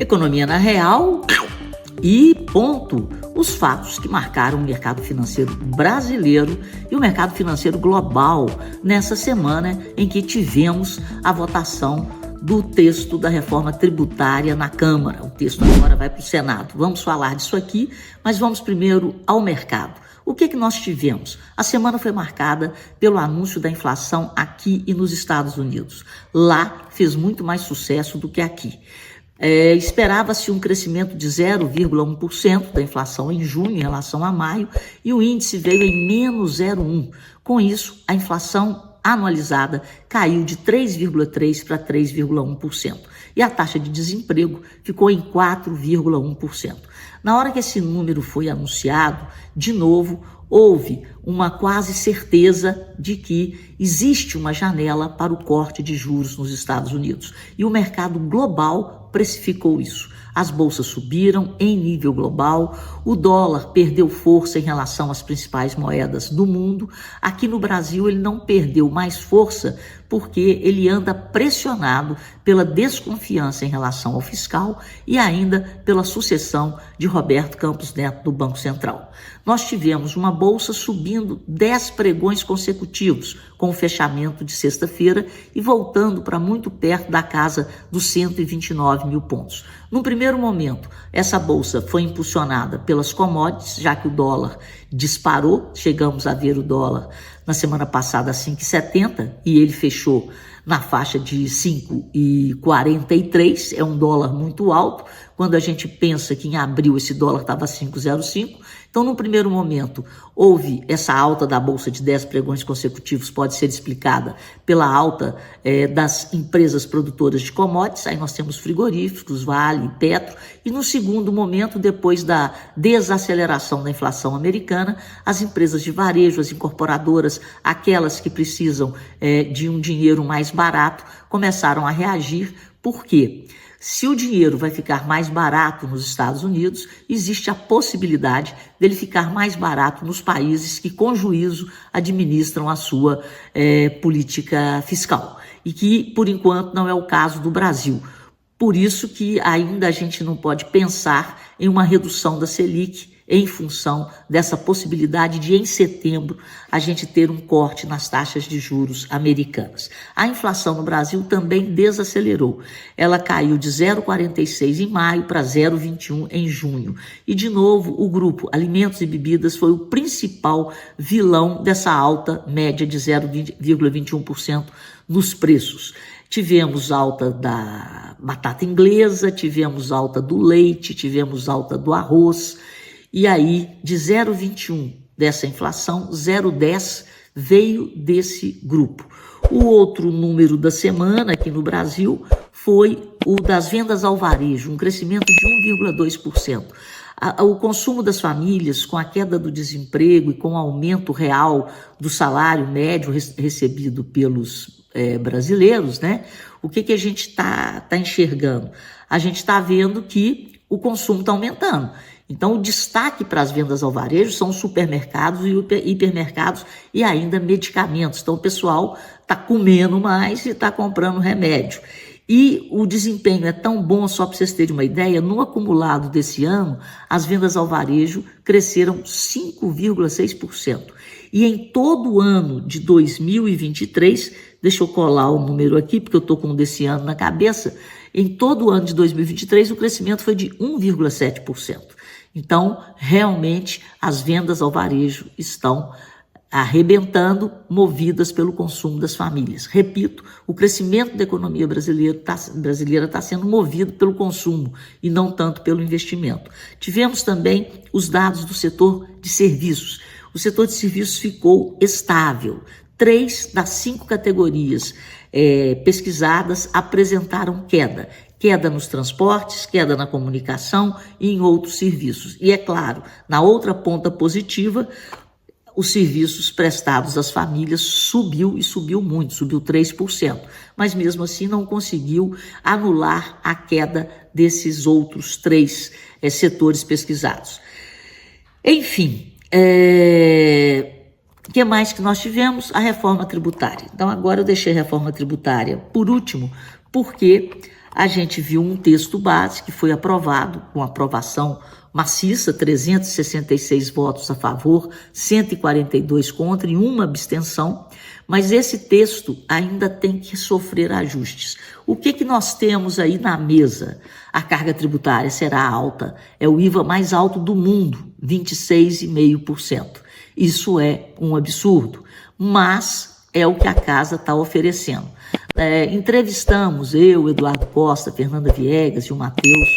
Economia na real e ponto. Os fatos que marcaram o mercado financeiro brasileiro e o mercado financeiro global nessa semana em que tivemos a votação do texto da reforma tributária na Câmara. O texto agora vai para o Senado. Vamos falar disso aqui, mas vamos primeiro ao mercado. O que nós tivemos? A semana foi marcada pelo anúncio da inflação aqui e nos Estados Unidos. Lá fez muito mais sucesso do que aqui. Esperava-se um crescimento de 0,1% da inflação em junho em relação a maio e o índice veio em menos 0,1%. Com isso, a inflação anualizada caiu de 3,3% para 3,1%. E a taxa de desemprego ficou em 4,1%. Na hora que esse número foi anunciado, de novo, houve uma quase certeza de que existe uma janela para o corte de juros nos Estados Unidos. E o mercado global precificou isso. As bolsas subiram em nível global, o dólar perdeu força em relação às principais moedas do mundo. Aqui no Brasil ele não perdeu mais força porque ele anda pressionado pela desconfiança em relação ao fiscal e ainda pela sucessão de Roberto Campos Neto do Banco Central. Nós tivemos uma bolsa subindo 10 pregões consecutivos com o fechamento de sexta-feira e voltando para muito perto da casa dos 129 mil pontos. No primeiro momento, essa bolsa foi impulsionada pelas commodities, já que o dólar disparou. Chegamos a ver o dólar na semana passada a 5,70 e ele fechou na faixa de 5,43, é um dólar muito alto. Quando a gente pensa que em abril esse dólar estava 5,05, então no primeiro momento houve essa alta da bolsa de 10 pregões consecutivos, pode ser explicada pela alta das empresas produtoras de commodities, aí nós temos frigoríficos, Vale, Petro, e no segundo momento, depois da desaceleração da inflação americana, as empresas de varejo, as incorporadoras, aquelas que precisam de um dinheiro mais barato, começaram a reagir. Por quê? Se o dinheiro vai ficar mais barato nos Estados Unidos, existe a possibilidade dele ficar mais barato nos países que, com juízo, administram a sua política fiscal. E que, por enquanto, não é o caso do Brasil. Por isso que ainda a gente não pode pensar em uma redução da Selic em função dessa possibilidade de, em setembro, a gente ter um corte nas taxas de juros americanas. A inflação no Brasil também desacelerou. Ela caiu de 0,46 em maio para 0,21 em junho. E, de novo, o grupo Alimentos e Bebidas foi o principal vilão dessa alta média de 0,21% nos preços. Tivemos alta da batata inglesa, tivemos alta do leite, tivemos alta do arroz. E aí, de 0,21 dessa inflação, 0,10 veio desse grupo. O outro número da semana aqui no Brasil foi o das vendas ao varejo, um crescimento de 1,2%. O consumo das famílias, com a queda do desemprego e com o aumento real do salário médio recebido pelos brasileiros, né? O que a gente está enxergando? A gente está vendo que o consumo está aumentando. Então, o destaque para as vendas ao varejo são os supermercados e hipermercados e ainda medicamentos. Então, o pessoal está comendo mais e está comprando remédio. E o desempenho é tão bom, só para vocês terem uma ideia, no acumulado desse ano, as vendas ao varejo cresceram 5,6%. E em todo o ano de 2023, deixa eu colar o número aqui, porque eu estou com o desse ano na cabeça, em todo o ano de 2023 o crescimento foi de 1,7%. Então, realmente, as vendas ao varejo estão arrebentando, movidas pelo consumo das famílias. Repito, o crescimento da economia brasileira está sendo movido pelo consumo e não tanto pelo investimento. Tivemos também os dados do setor de serviços. O setor de serviços ficou estável. 3 das 5 categorias pesquisadas apresentaram queda. Queda nos transportes, queda na comunicação e em outros serviços. E é claro, na outra ponta positiva, os serviços prestados às famílias subiu e subiu muito, subiu 3%. Mas mesmo assim não conseguiu anular a queda desses outros 3 setores pesquisados. Enfim, o que mais que nós tivemos? A reforma tributária. Então agora eu deixei a reforma tributária por último, porque a gente viu um texto base que foi aprovado com aprovação maciça, 366 votos a favor, 142 contra e uma abstenção, mas esse texto ainda tem que sofrer ajustes. O que nós temos aí na mesa? A carga tributária será alta, é o IVA mais alto do mundo, 26,5%. Isso é um absurdo, mas é o que a casa está oferecendo. Entrevistamos, eu, Eduardo Costa, Fernanda Viegas e o Matheus,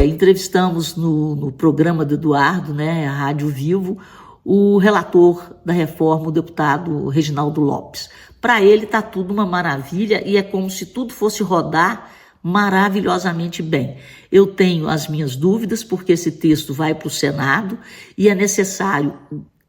entrevistamos no programa do Eduardo, né, a Rádio Vivo, o relator da reforma, o deputado Reginaldo Lopes. Para ele está tudo uma maravilha e é como se tudo fosse rodar maravilhosamente bem. Eu tenho as minhas dúvidas porque esse texto vai para o Senado e é necessário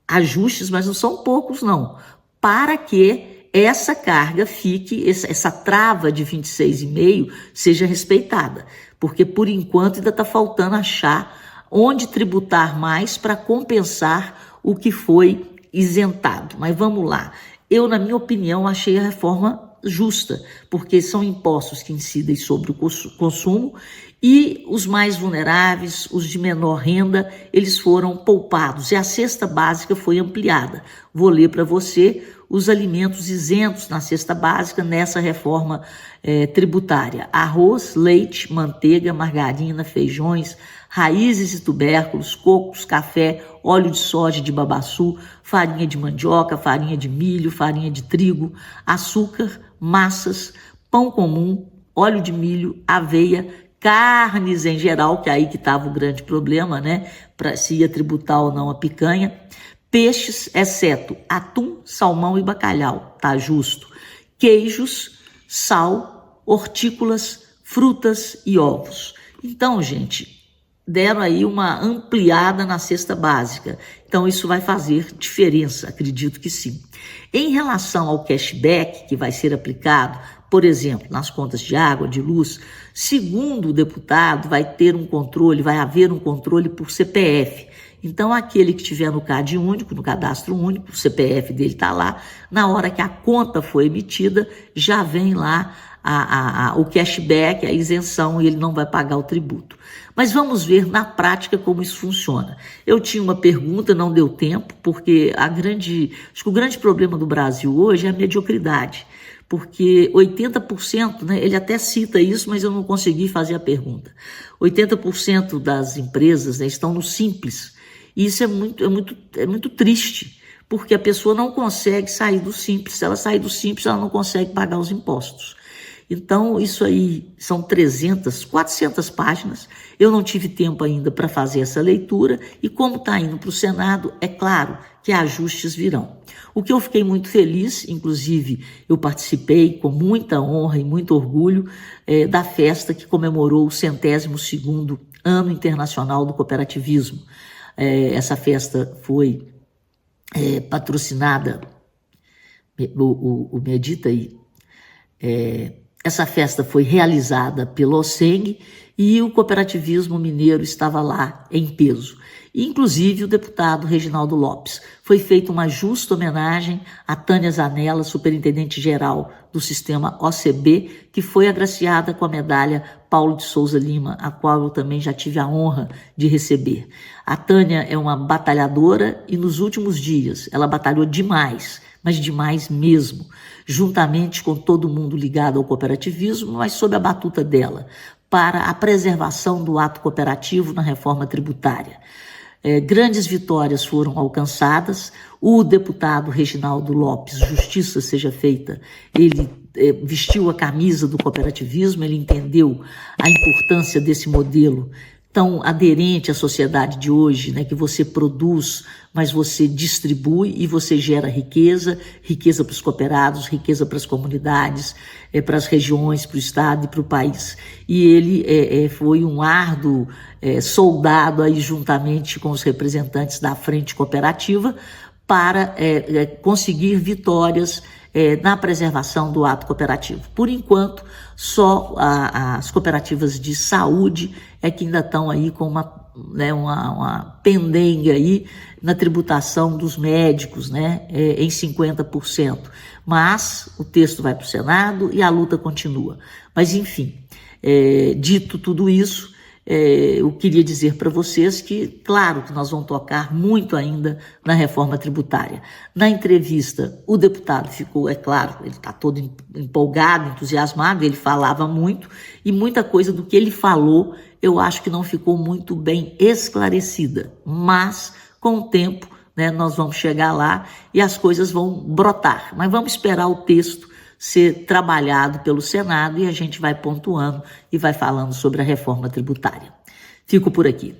ajustes, mas não são poucos não, para que essa carga fique, essa trava de 26,5 seja respeitada, porque por enquanto ainda está faltando achar onde tributar mais para compensar o que foi isentado. Mas vamos lá, eu, na minha opinião, achei a reforma justa, porque são impostos que incidem sobre o consumo e os mais vulneráveis, os de menor renda, eles foram poupados e a cesta básica foi ampliada. Vou ler para você os alimentos isentos na cesta básica nessa reforma tributária: arroz, leite, manteiga, margarina, feijões, raízes e tubérculos, cocos, café, óleo de soja de babaçu, farinha de mandioca, farinha de milho, farinha de trigo, açúcar, massas, pão comum, óleo de milho, aveia, carnes em geral, que é aí que estava o grande problema, né? Para se ia tributar ou não a picanha, peixes, exceto atum, salmão e bacalhau, tá justo, queijos, sal, hortícolas, frutas e ovos. Então, gente, deram aí uma ampliada na cesta básica. Então, isso vai fazer diferença, acredito que sim. Em relação ao cashback que vai ser aplicado, por exemplo, nas contas de água, de luz, segundo o deputado, vai haver um controle por CPF. Então, aquele que tiver no CAD único, no cadastro único, o CPF dele está lá, na hora que a conta foi emitida, já vem lá o cashback, a isenção, e ele não vai pagar o tributo. Mas vamos ver na prática como isso funciona. Eu tinha uma pergunta, não deu tempo, porque acho que o grande problema do Brasil hoje é a mediocridade, porque 80%, né, ele até cita isso, mas eu não consegui fazer a pergunta. 80% das empresas, né, estão no Simples, e isso é muito triste, porque a pessoa não consegue sair do Simples. Se ela sair do Simples, ela não consegue pagar os impostos. Então, isso aí são 400 páginas. Eu não tive tempo ainda para fazer essa leitura e como está indo para o Senado, é claro que ajustes virão. O que eu fiquei muito feliz, inclusive eu participei com muita honra e muito orgulho da festa que comemorou o 102º Ano Internacional do Cooperativismo. Essa festa foi patrocinada, me edita aí, essa festa foi realizada pelo OSENG e o cooperativismo mineiro estava lá em peso. Inclusive o deputado Reginaldo Lopes. Foi feita uma justa homenagem a Tânia Zanella, superintendente-geral do sistema OCB, que foi agraciada com a medalha Paulo de Souza Lima, a qual eu também já tive a honra de receber. A Tânia é uma batalhadora e nos últimos dias ela batalhou demais, mas demais mesmo, juntamente com todo mundo ligado ao cooperativismo, mas sob a batuta dela, para a preservação do ato cooperativo na reforma tributária. Grandes vitórias foram alcançadas. O deputado Reginaldo Lopes, justiça seja feita, ele vestiu a camisa do cooperativismo, ele entendeu a importância desse modelo tão aderente à sociedade de hoje, né, que você produz, mas você distribui e você gera riqueza para os cooperados, riqueza para as comunidades, para as regiões, para o estado e para o país. E ele foi um árduo soldado aí juntamente com os representantes da Frente Cooperativa para conseguir vitórias na preservação do ato cooperativo. Por enquanto, só as cooperativas de saúde é que ainda estão aí com uma pendengue aí na tributação dos médicos, né, em 50%. Mas o texto vai para o Senado e a luta continua. Mas, enfim, Dito tudo isso, eu queria dizer para vocês que, claro, que nós vamos tocar muito ainda na reforma tributária. Na entrevista, o deputado ficou, é claro, ele está todo empolgado, entusiasmado, ele falava muito, e muita coisa do que ele falou eu acho que não ficou muito bem esclarecida, mas com o tempo, né, nós vamos chegar lá e as coisas vão brotar, mas vamos esperar o texto ser trabalhado pelo Senado e a gente vai pontuando e vai falando sobre a reforma tributária. Fico por aqui.